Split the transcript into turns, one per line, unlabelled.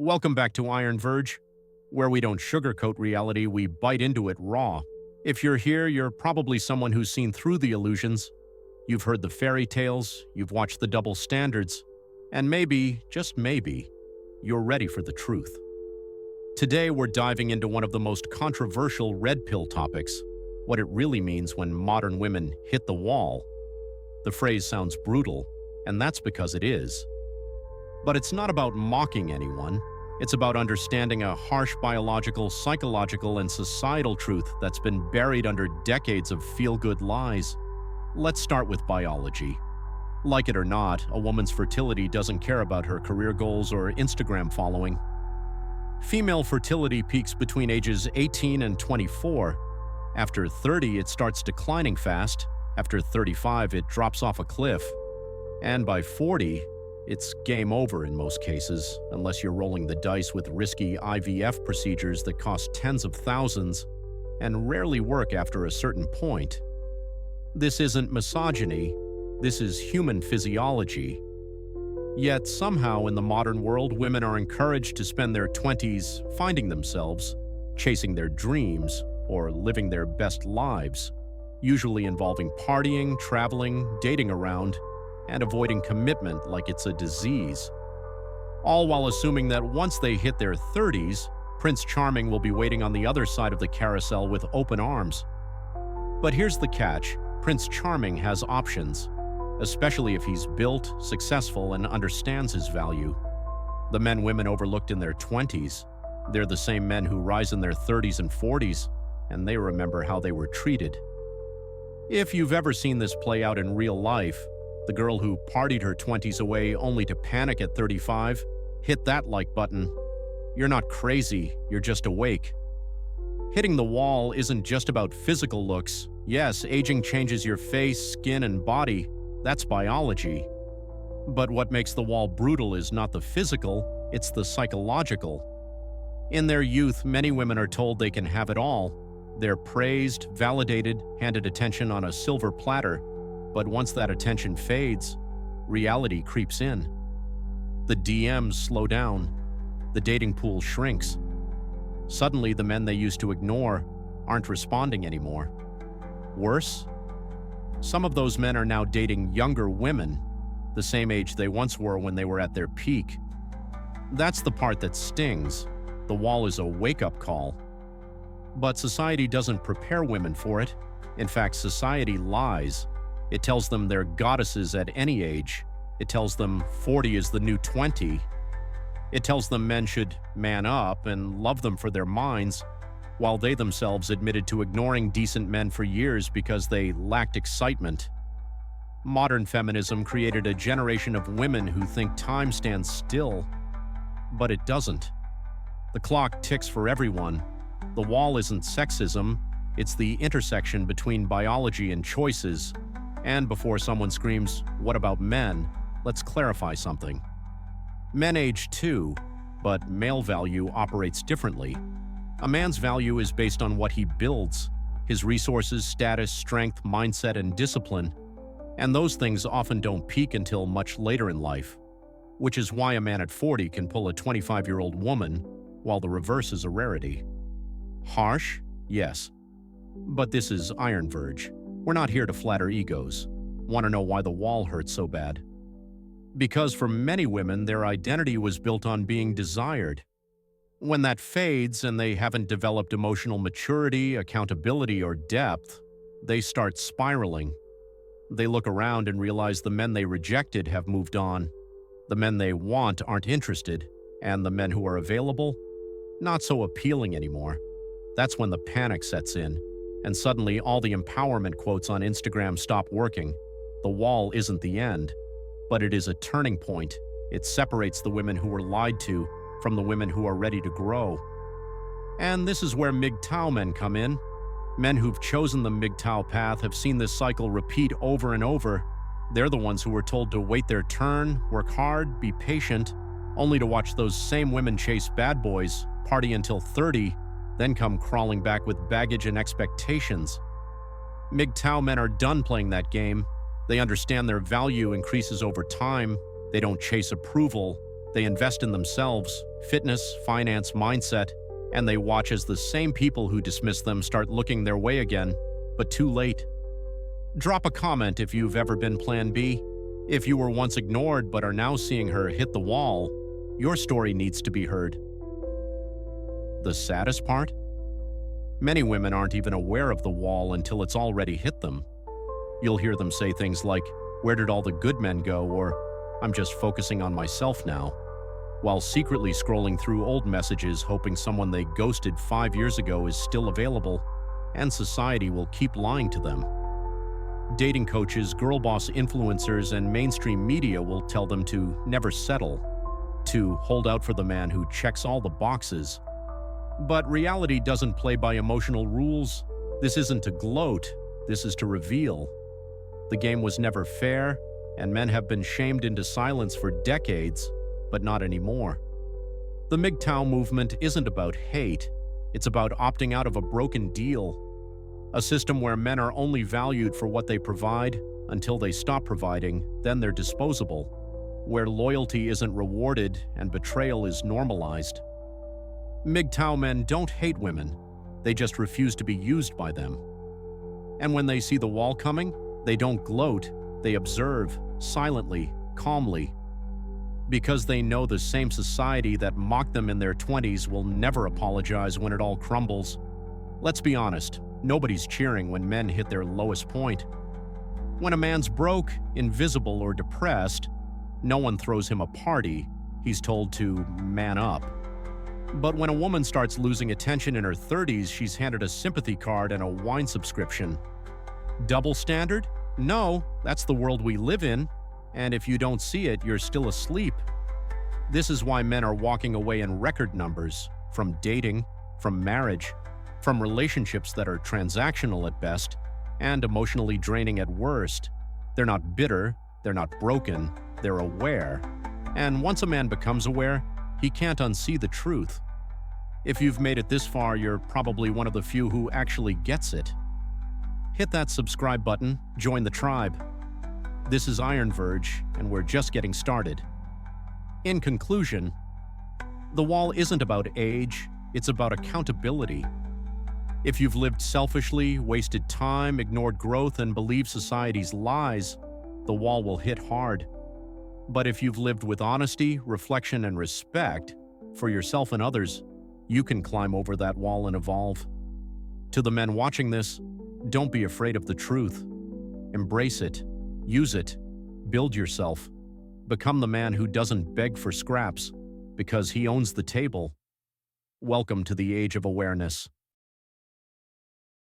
Welcome back to Verge, where we don't sugarcoat reality, we bite into it raw. If you're here, you're probably someone who's seen through the illusions. You've heard the fairy tales, you've watched the double standards, and maybe, just maybe, you're ready for the truth. Today, we're diving into one of the most controversial red pill topics, what it really means when modern women hit the wall. The phrase sounds brutal, and that's because it is. But it's not about mocking anyone. It's about understanding a harsh biological, psychological, and societal truth that's been buried under decades of feel-good lies. Let's start with biology. Like it or not, a woman's fertility doesn't care about her career goals or Instagram following. Female fertility peaks between ages 18 and 24. After 30, it starts declining fast. After 35, it drops off a cliff. And by 40, it's game over in most cases, unless you're rolling the dice with risky IVF procedures that cost tens of thousands and rarely work after a certain point. This isn't misogyny, this is human physiology. Yet somehow in the modern world, women are encouraged to spend their 20s finding themselves, chasing their dreams, or living their best lives, usually involving partying, traveling, dating around, and avoiding commitment like it's a disease. All while assuming that once they hit their 30s, Prince Charming will be waiting on the other side of the carousel with open arms. But here's the catch: Prince Charming has options, especially if he's built, successful, and understands his value. The men women overlooked in their 20s, they're the same men who rise in their 30s and 40s, and they remember how they were treated. If you've ever seen this play out in real life, the girl who partied her 20s away only to panic at 35, hit that like button. You're not crazy, you're just awake. Hitting the wall isn't just about physical looks. Yes, aging changes your face, skin, and body. That's biology. But what makes the wall brutal is not the physical, it's the psychological. In their youth, many women are told they can have it all. They're praised, validated, handed attention on a silver platter. But once that attention fades, reality creeps in. The DMs slow down. The dating pool shrinks. Suddenly, the men they used to ignore aren't responding anymore. Worse, some of those men are now dating younger women, the same age they once were when they were at their peak. That's the part that stings. The wall is a wake-up call. But society doesn't prepare women for it. In fact, society lies. It tells them they're goddesses at any age. It tells them 40 is the new 20. It tells them men should man up and love them for their minds, while they themselves admitted to ignoring decent men for years because they lacked excitement. Modern feminism created a generation of women who think time stands still, but it doesn't. The clock ticks for everyone. The wall isn't sexism, it's the intersection between biology and choices. And before someone screams, "What about men?" let's clarify something. Men age too, but male value operates differently. A man's value is based on what he builds, his resources, status, strength, mindset, and discipline. And those things often don't peak until much later in life, which is why a man at 40 can pull a 25-year-old woman, while the reverse is a rarity. Harsh? Yes. But this is Verge. We're not here to flatter egos. Want to know why the wall hurts so bad? Because for many women, their identity was built on being desired. When that fades and they haven't developed emotional maturity, accountability, or depth, they start spiraling. They look around and realize the men they rejected have moved on. The men they want aren't interested, and the men who are available, not so appealing anymore. That's when the panic sets in. And suddenly all the empowerment quotes on Instagram stop working. The wall isn't the end, but it is a turning point. It separates the women who were lied to from the women who are ready to grow. And this is where MGTOW men come in. Men who've chosen the MGTOW path have seen this cycle repeat over and over. They're the ones who were told to wait their turn, work hard, be patient, only to watch those same women chase bad boys, party until 30, then come crawling back with baggage and expectations. MGTOW men are done playing that game. They understand their value increases over time. They don't chase approval. They invest in themselves, fitness, finance, mindset, and they watch as the same people who dismiss them start looking their way again, but too late. Drop a comment if you've ever been Plan B. If you were once ignored but are now seeing her hit the wall, your story needs to be heard. The saddest part? Many women aren't even aware of the wall until it's already hit them. You'll hear them say things like, "Where did all the good men go?" or "I'm just focusing on myself now," while secretly scrolling through old messages hoping someone they ghosted 5 years ago is still available, and society will keep lying to them. Dating coaches, girl boss influencers, and mainstream media will tell them to never settle, to hold out for the man who checks all the boxes. But reality doesn't play by emotional rules. This isn't to gloat, this is to reveal. The game was never fair, and men have been shamed into silence for decades, but not anymore. The MGTOW movement isn't about hate, it's about opting out of a broken deal. A system where men are only valued for what they provide until they stop providing, then they're disposable. Where loyalty isn't rewarded and betrayal is normalized. MGTOW men don't hate women, they just refuse to be used by them. And when they see the wall coming, they don't gloat, they observe, silently, calmly. Because they know the same society that mocked them in their 20s will never apologize when it all crumbles. Let's be honest, nobody's cheering when men hit their lowest point. When a man's broke, invisible, or depressed, no one throws him a party, he's told to man up. But when a woman starts losing attention in her 30s, she's handed a sympathy card and a wine subscription. Double standard? No, that's the world we live in, and if you don't see it, you're still asleep. This is why men are walking away in record numbers, from dating, from marriage, from relationships that are transactional at best, and emotionally draining at worst. They're not bitter, they're not broken, they're aware. And once a man becomes aware, he can't unsee the truth. If you've made it this far, you're probably one of the few who actually gets it. Hit that subscribe button, join the tribe. This is Verge, and we're just getting started. In conclusion, the wall isn't about age, it's about accountability. If you've lived selfishly, wasted time, ignored growth, and believed society's lies, the wall will hit hard. But if you've lived with honesty, reflection, and respect for yourself and others, you can climb over that wall and evolve. To the men watching this, don't be afraid of the truth. Embrace it, use it, build yourself. Become the man who doesn't beg for scraps because he owns the table. Welcome to the age of awareness.